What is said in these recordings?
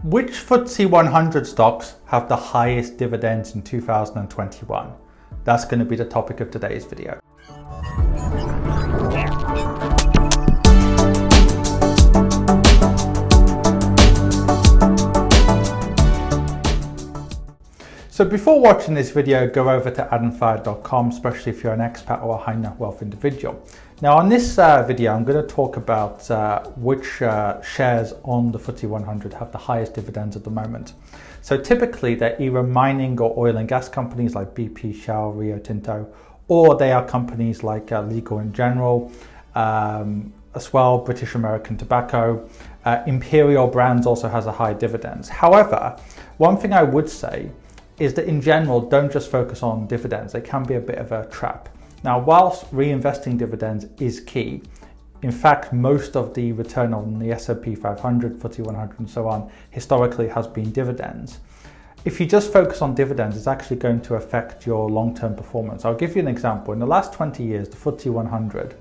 Which FTSE 100 stocks have the highest dividends in 2021? That's going to be the topic of today's video. So before watching this video, go over to infuriated.com, especially if you're an expat or a high net wealth individual. Now on this video, I'm going to talk about which shares on the FTSE 100 have the highest dividends at the moment. So typically they're either mining or oil and gas companies like BP, Shell, Rio Tinto, or they are companies like Legal & General, as well, British American Tobacco. Imperial Brands also has a high dividends. However, one thing I would say is that in general, don't just focus on dividends. They can be a bit of a trap. Now, whilst reinvesting dividends is key, in fact, most of the return on the S&P 500, FTSE 100 and so on, historically has been dividends. If you just focus on dividends, it's actually going to affect your long-term performance. I'll give you an example. In the last 20 years, the FTSE 100,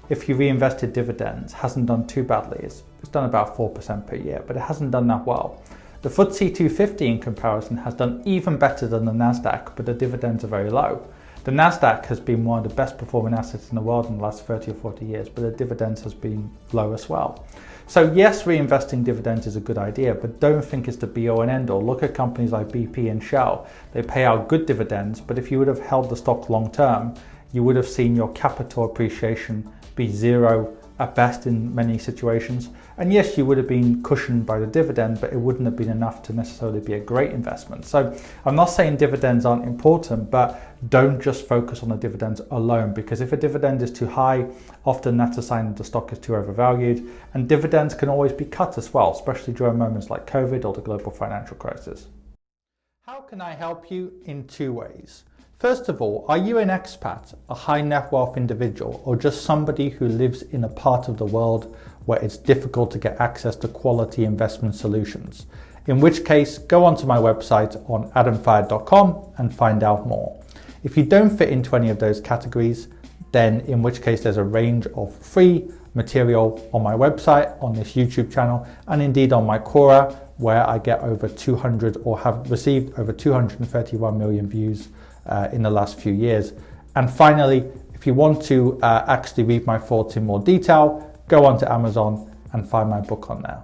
if you reinvested dividends, hasn't done too badly. It's done about 4% per year, but it hasn't done that well. The FTSE 250 in comparison has done even better than the Nasdaq, but the dividends are very low. The Nasdaq has been one of the best performing assets in the world in the last 30 or 40 years, but the dividends has been low as well. So yes, reinvesting dividends is a good idea, but don't think it's the be all and end all. Look at companies like BP and Shell. They pay out good dividends, but if you would have held the stock long term, you would have seen your capital appreciation be zero at best in many situations. And yes, you would have been cushioned by the dividend, but it wouldn't have been enough to necessarily be a great investment. So I'm not saying dividends aren't important, but don't just focus on the dividends alone, because if a dividend is too high, often that's a sign that the stock is too overvalued, and dividends can always be cut as well, especially during moments like COVID or the global financial crisis. How can I help you? In two ways. First of all, are you an expat, a high net wealth individual, or just somebody who lives in a part of the world where it's difficult to get access to quality investment solutions? In which case, go onto my website on infuriated.com and find out more. If you don't fit into any of those categories, then in which case there's a range of free material on my website, on this YouTube channel, and indeed on my Quora, where I get over 200 or have received over 231 million views in the last few years. And finally, if you want to actually read my thoughts in more detail, go on to Amazon and find my book on there.